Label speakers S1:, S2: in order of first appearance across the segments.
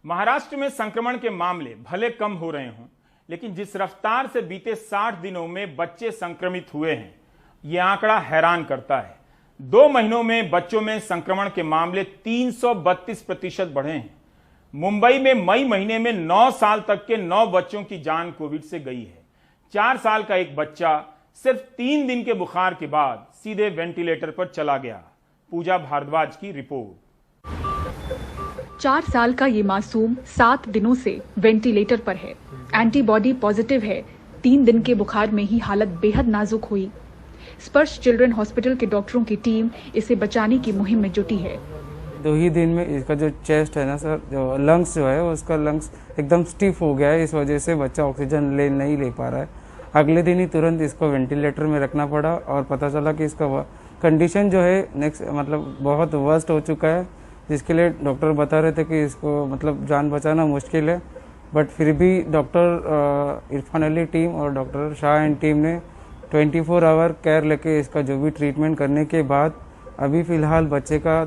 S1: महाराष्ट्र में संक्रमण के मामले भले कम हो रहे हों, लेकिन जिस रफ्तार से बीते 60 दिनों में बच्चे संक्रमित हुए हैं, यह आंकड़ा हैरान करता है। 2 महीनों में बच्चों में संक्रमण के मामले 332% बढ़े हैं। मुंबई में मई महीने में 9 साल तक के 9 बच्चों की जान कोविड से गई है। 4 साल का एक बच्चा सिर्फ 3 दिन के बुखार के बाद सीधे वेंटिलेटर पर चला गया। पूजा भारद्वाज की रिपोर्ट।
S2: 4 साल का ये मासूम 7 दिनों से वेंटिलेटर पर है। एंटीबॉडी पॉजिटिव है। 3 दिन के बुखार में ही हालत बेहद नाजुक हुई। स्पर्श चिल्ड्रन हॉस्पिटल के डॉक्टरों की टीम इसे बचाने की मुहिम में जुटी है।
S3: 2 ही दिन में इसका जो चेस्ट है ना सर, जो लंग्स जो है उसका लंग्स एकदम स्टिफ हो गया है। इस वजह से बच्चा ऑक्सीजन नहीं ले पा रहा है। अगले दिन ही तुरंत इसको वेंटिलेटर में रखना पड़ा और पता चला कि इसका कंडीशन जो है नेक्स्ट मतलब बहुत वर्स्ट हो चुका है, जिसके लिए डॉक्टर बता रहे थे कि इसको मतलब जान बचाना मुश्किल है। बट फिर भी डॉक्टर इरफान अली टीम और डॉक्टर शाह एंड टीम ने 24 आवर केयर लेके इसका जो भी ट्रीटमेंट करने के बाद अभी फिलहाल बच्चे का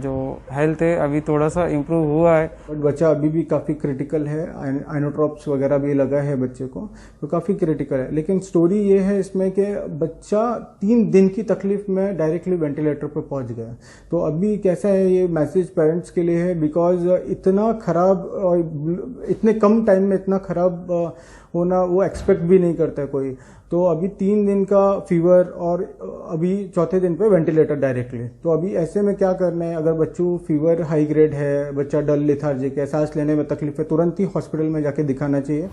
S3: जो हेल्थ है अभी थोड़ा सा इम्प्रूव हुआ है।
S4: बट बच्चा अभी भी काफ़ी क्रिटिकल है। आइनोट्रॉप्स वगैरह भी लगा है बच्चे को, तो काफ़ी क्रिटिकल है। लेकिन स्टोरी ये है इसमें कि बच्चा 3 दिन की तकलीफ में डायरेक्टली वेंटिलेटर पर पहुंच गया। तो अभी कैसा है, ये मैसेज पेरेंट्स के लिए है, बिकॉज इतना खराब और इतने कम टाइम में इतना खराब होना वो एक्सपेक्ट भी नहीं करता है कोई। तो अभी 3 दिन का फीवर और अभी 4थे दिन पे वेंटिलेटर डायरेक्टली। तो अभी ऐसे में क्या करना है, अगर बच्चों फीवर हाई ग्रेड है, बच्चा डल लेथार्जिक है, सांस लेने में तकलीफ है, तुरंत ही हॉस्पिटल में जाके दिखाना चाहिए।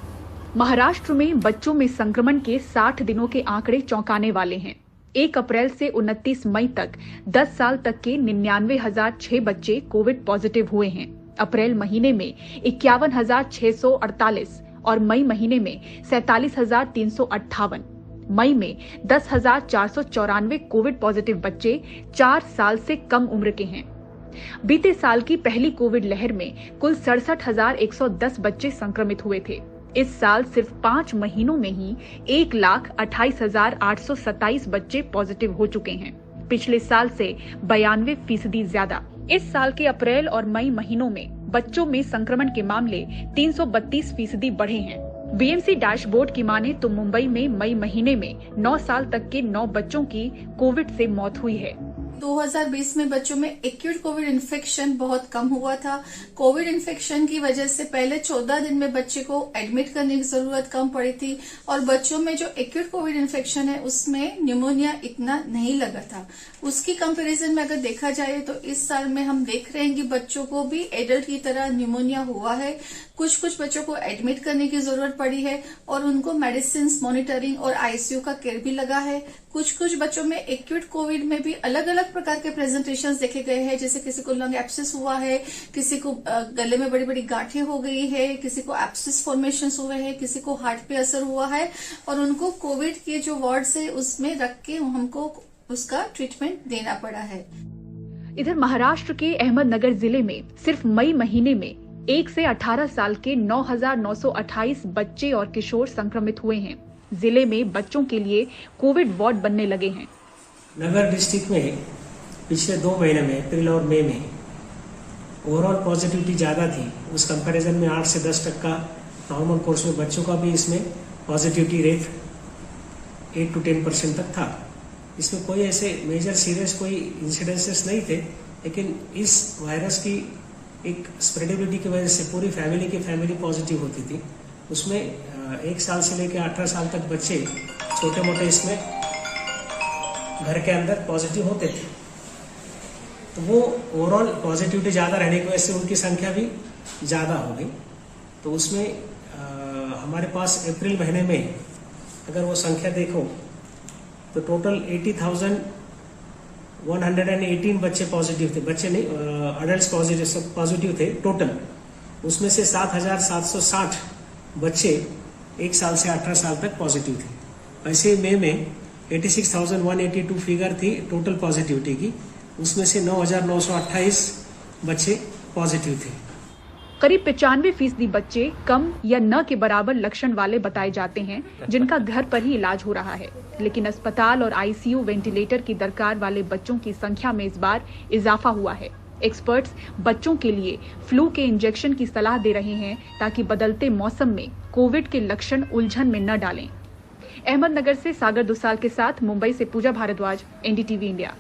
S2: महाराष्ट्र में बच्चों में संक्रमण के 60 दिनों के आंकड़े चौंकाने वाले हैं। 1 अप्रैल से 29 मई तक 10 साल तक के 99,006 बच्चे कोविड पॉजिटिव हुए हैं। अप्रैल महीने में 51,648 और मई महीने में 47,358। मई में 10,494 कोविड पॉजिटिव बच्चे 4 साल से कम उम्र के हैं। बीते साल की पहली कोविड लहर में कुल 67,110 बच्चे संक्रमित हुए थे। इस साल सिर्फ 5 महीनों में ही 1,28,827 बच्चे पॉजिटिव हो चुके हैं। पिछले साल से 92% ज्यादा। इस साल के अप्रैल और मई महीनों में बच्चों में संक्रमण के मामले 332% बढ़े हैं। बीएमसी डैशबोर्ड की माने तो मुंबई में मई महीने में 9 साल तक के 9 बच्चों की कोविड से मौत हुई है।
S5: 2020 में बच्चों में एक्यूट कोविड इन्फेक्शन बहुत कम हुआ था। कोविड इन्फेक्शन की वजह से पहले 14 दिन में बच्चे को एडमिट करने की जरूरत कम पड़ी थी और बच्चों में जो एक्यूट कोविड इन्फेक्शन है उसमें न्यूमोनिया इतना नहीं लगा था। उसकी कंपैरिजन में अगर देखा जाए तो इस साल में हम देख रहे हैं कि बच्चों को भी एडल्ट की तरह न्यूमोनिया हुआ है। कुछ बच्चों को एडमिट करने की जरूरत पड़ी है और उनको मेडिसिन मॉनिटरिंग और आईसीयू का केयर भी लगा है। कुछ बच्चों में एक्यूट कोविड में भी अलग अलग प्रकार के प्रेजेंटेशंस देखे गए हैं, जैसे किसी को लंग एब्सेस हुआ है, किसी को गले में बड़ी बड़ी गांठें हो गई है, किसी को एब्सेस फॉर्मेशंस हुए हैं, किसी को हार्ट पे असर हुआ है और उनको कोविड के जो वार्ड्स है उसमें रख के हमको उसका ट्रीटमेंट देना पड़ा है।
S2: इधर महाराष्ट्र के अहमदनगर जिले में सिर्फ मई महीने में 1 से 18 साल के 9,928 बच्चे और किशोर संक्रमित हुए हैं। जिले में बच्चों के लिए कोविड वार्ड बनने लगे हैं।
S6: नगर डिस्ट्रिक्ट में पिछले 2 महीने में अप्रैल और मई में ओवरऑल पॉजिटिविटी ज़्यादा थी। उस कंपैरिजन में 8 से 10% नॉर्मल कोर्स में बच्चों का भी इसमें पॉजिटिविटी रेट 8 to 10% तक था। इसमें कोई ऐसे मेजर सीरियस कोई इंसिडेंसेस नहीं थे, लेकिन इस वायरस की एक स्प्रेडेबिलिटी की वजह से पूरी फैमिली पॉजिटिव होती थी। उसमें 1 साल से लेकर 18 साल तक बच्चे छोटे मोटे इसमें घर के अंदर पॉजिटिव होते थे। तो वो ओवरऑल पॉजिटिविटी ज़्यादा रहने की वजह से उनकी संख्या भी ज़्यादा हो गई। तो उसमें हमारे पास अप्रैल महीने में अगर वो संख्या देखो तो टोटल 80,118 बच्चे पॉजिटिव थे। बच्चे नहीं, अडल्ट पॉजिटिव थे टोटल। उसमें से 7,760 बच्चे 1 साल से 18 साल तक पॉजिटिव थे। वैसे मई में 86,182 फिगर थी टोटल पॉजिटिविटी की। उसमें से 9,928 बच्चे पॉजिटिव थे।
S2: करीब 95% बच्चे कम या न के बराबर लक्षण वाले बताए जाते हैं, जिनका घर पर ही इलाज हो रहा है। लेकिन अस्पताल और आईसीयू वेंटिलेटर की दरकार वाले बच्चों की संख्या में इस बार इजाफा हुआ है। एक्सपर्ट्स बच्चों के लिए फ्लू के इंजेक्शन की सलाह दे रहे हैं ताकि बदलते मौसम में कोविड के लक्षण उलझन में न डालें। अहमदनगर से सागर दुसाल के साथ मुंबई से पूजा भारद्वाज, एनडीटीवी इंडिया।